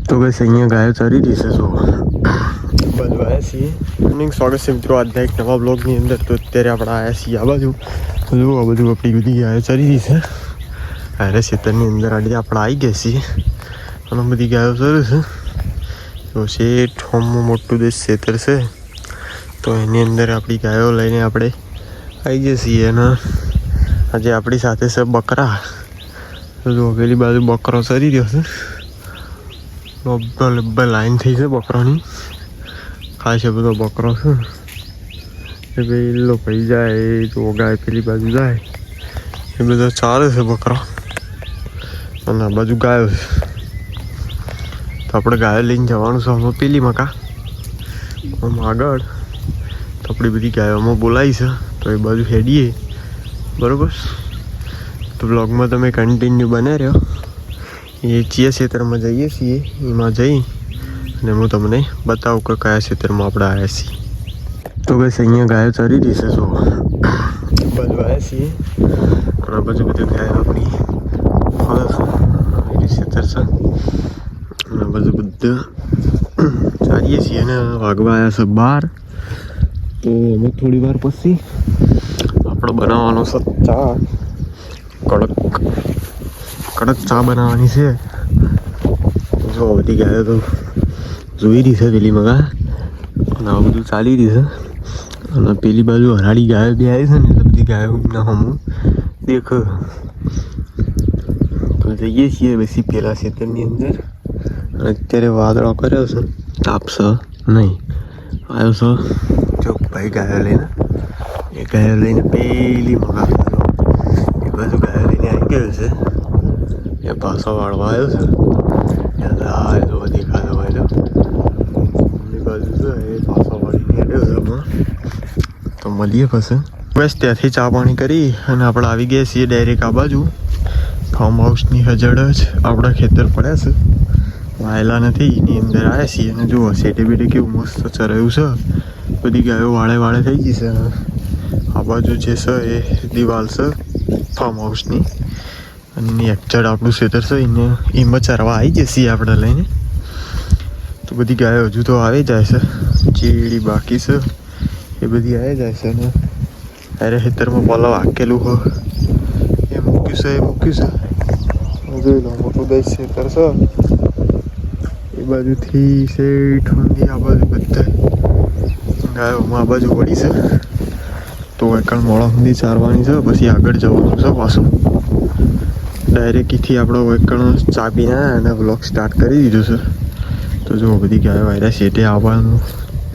તો બસ અહીંયા ગાયો ચરી રહી છે. જો બધું આવ્યા છીએ. સ્વાગત છે મિત્રો આજના એક નવા બ્લોગની અંદર. તો અત્યારે આપણે આવ્યા છીએ આ બાજુ. તો જો આ બધું આપણી બધી ગાયો ચરી રહી છે. અરે ખેતરની અંદર આજે આપણે આવી ગયા છીએ અને બધી ગાયો ચરે છે. તો શેઠ હોમમાં મોટું દેશ ખેતર છે. તો એની અંદર આપણી ગાયો લઈને આપણે આવી ગયા છીએ. અને આજે આપણી સાથે છે બકરા. તો જો પેલી બાજુ બકરો ચરી રહ્યો છે. લબ્બા લાઈન થઈ છે બકરાની. ખાસ બધો બકરો છે એ પેલો ભાઈ જાય તો ગાય પેલી બાજુ જાય એ બધા ચાલે છે બકરા. અને આ બાજુ ગાયો છે. તો આપણે ગાયો લઈને જવાનું છે આમાં પેલી મકા આમ આગળ. તો આપણી બધી ગાયોમાં બોલાવી છે તો એ બાજુ હેડીએ બરાબર. તો બ્લોગમાં તમે કન્ટિન્યુ બને રહ્યો. એ ચિયા ક્ષેત્રમાં જઈએ છીએ એમાં જઈ અને હું તમને બતાવું કે કયા ક્ષેત્રમાં આપણે આવ્યા છીએ. તો બસ અહીંયા ગાયો ચરી રહી છે. જો બધું આવ્યા છીએ અને બધું ગાયો આપણી ક્ષેત્ર છે અને બધું ચારીએ છીએ અને વાગવા આવ્યા છે 12. તો અમે થોડી વાર પછી આપણે બનાવવાનો છે ચા. કડક ચા બનાવવાની છે. જો બધી ગાયો તો જોઈ રહી છે પેલી મગા અને આ બધું ચાલી રહી છે. અને પેલી બાજુ હરાળી ગાયો બી આવી છે ને એટલે બધી ગાયો ના હમું દેખ. તો જઈએ છીએ બેસી પેલા ખેતરની અંદર. અને અત્યારે વાદળો કર્યો છે તાપશે નહીં આવ્યો છે. જો ભાઈ ગાયો લઈને એ ગાયો લઈને પેલી મગા એ બાજુ ગાયો લઈને આવી ગયો છે. એ પાછો વાળવા આવ્યો છે. તો દેખાતો હોય તો એમની બાજુ છે એ પાછો વાળીને આવ્યો છે હમણાં. તો મળીએ પછી. બસ ત્યાંથી ચા પાણી કરી અને આપણે આવી ગયા છીએ ડાયરેક્ટ આ બાજુ ફાર્મ હાઉસની હજડ જ આપણા ખેતર પડ્યા છે. વાયેલા નથી એની અંદર આવ્યા છીએ. અને જુઓ સેટે બેટે કેવું મસ્ત ચરાયું છે. બધી ગાયો વાળે થઈ ગઈ છે. આ બાજુ જે છે એ દિવાલ છે ફાર્મ હાઉસની અને એકચડ આપણું ખેતર છે એને એમાં ચરવા આવી જશે આપણે લઈને. તો બધી ગાયો હજુ તો આવી જાય છે. ચીડી બાકી છે એ બધી આવી જાય છે. અને અરે ખેતરમાં પલાવ હાકેલું હોય એ મૂક્યું છે જોઈ લો મોટું દસ ખેતર છે. એ બાજુથી શેઠ ઠંડી આ બાજુ બધા ગાયોમાં આ બાજુ વળી છે. તો એકણ મોડા સુધી ચારવાની છે પછી આગળ જવાનું છે પાછું. ડાયરેક્ટ એથી આપણો એકણ ચા પીને અને બ્લોગ સ્ટાર્ટ કરી દીધો છે. તો જો બધી ગાયો આયરા શેઠે આવવાનું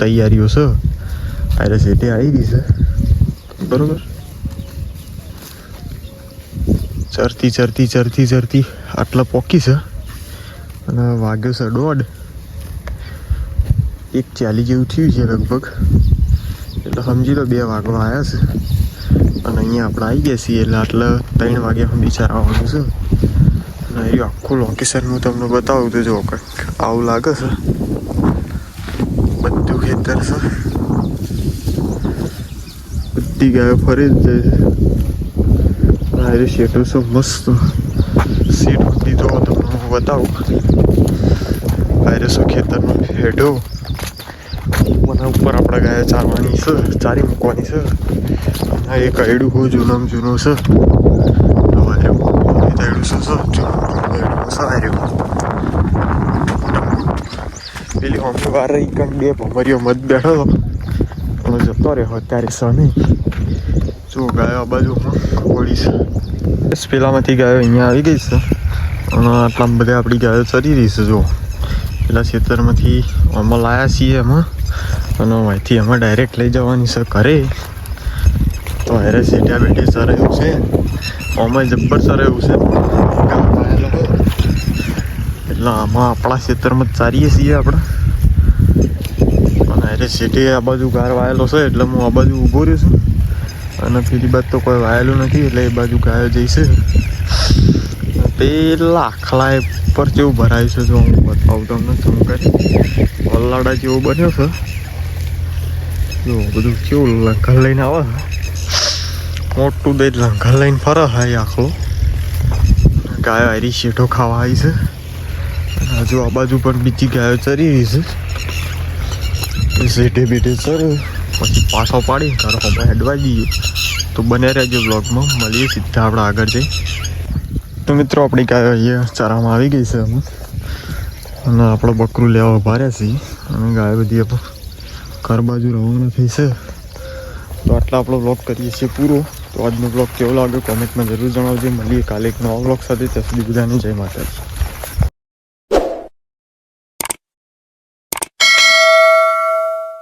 તૈયારીઓ છે. આયરા શેઠે આવી રહી છે બરાબર. ચરતી આટલા પોકી છે અને વાગ્યો છે 1:30. 1:40 જેવું થયું છે લગભગ. એટલે સમજી લો 2 વાગવા આવ્યા છે. અને અહીંયા આપણે આવી ગયા છીએ એટલે આટલા 3 વાગ્યા સુધી ચારવાનું છે. અને એ આખું લોકેશન હું તમને બતાવું તો જો કંઈક આવું લાગે છે. બધું ખેતર છે. બધી ગાયો ફરી જ જાય છે. આ શેઠો છે મસ્ત સીટ દીધો તમને હું બતાવું. વાયરસો ખેતરનો હેઠો મને ઉપર આપણે ગાયો ચારવાની છે ચારી મૂકવાની છે. અને એક આયડું હોય જૂનામાં જૂનું છે. પેલી હોમની વાર રહી કંઈક 2 ભમરીઓ મત બેઠો હતો અને જતો રહ્યો. અત્યારે સ નહીં. જો ગાયો આ બાજુ વળી છે. બસ પેલામાંથી ગાયો અહીંયા આવી ગઈ છે અને આટલામાં બધા આપણી ગાયો ચરી રહી છે. જો પેલા ખેતરમાંથી આમાં લાવ્યા છીએ એમાં અને અહીંથી એમાં ડાયરેક્ટ લઈ જવાની છે ઘરે. તો હેરે સેટ્યા બેઠે ચરાયું છે. આમાં જબ્બર ચરાયું છે એટલે આમાં આપણા ખેતરમાં જ ચારીએ છીએ આપણે. અને હેરે સેટે આ બાજુ ગાર વાયેલો છે એટલે હું આ બાજુ ઊભો રહ્યો છું. અને પેલી બાજુ તો કોઈ વાયેલું નથી એટલે એ બાજુ ગાયો જઈશે. પેલા આખલા પર જેવું ભરાય છે. જો હું બતાવું તમને શું કરી વલ્લાડા જેવો બન્યો છે. જો બધું કેવું લંઘર લઈને આવે છે. મોટું દઈ લંઘર લઈને ફરે હાય આખલો. ગાયો હારી શેઠો ખાવા આવી છે. હજુ આ બાજુ પણ બીજી ગાયો ચરી રહી છે. સેઠે બેઠે ચરે પછી પાછો પાડી તારો હમણાં હેડવા જઈએ. તો બને રહેજો બ્લોગમાં, મળીએ સીધા આપણે આગળ જઈ. તો મિત્રો આપણી ગાયો અહીંયા ચારામાં આવી ગઈ છે અમે, અને આપણે બકરું લેવા ઉભા રહ્યા છીએ. અને ગાય બધી ઘર બાજુ રવાના થઈ છે. તો આટલા આપણો બ્લોગ કરીએ છીએ પૂરો. તો આજનો બ્લોગ કેવો લાગ્યો કોમેન્ટમાં જરૂર જણાવજો. મળીએ કાલે એક નવા બ્લોગ સાથે. ત્યાં સુધી બધાને જય માતાજી.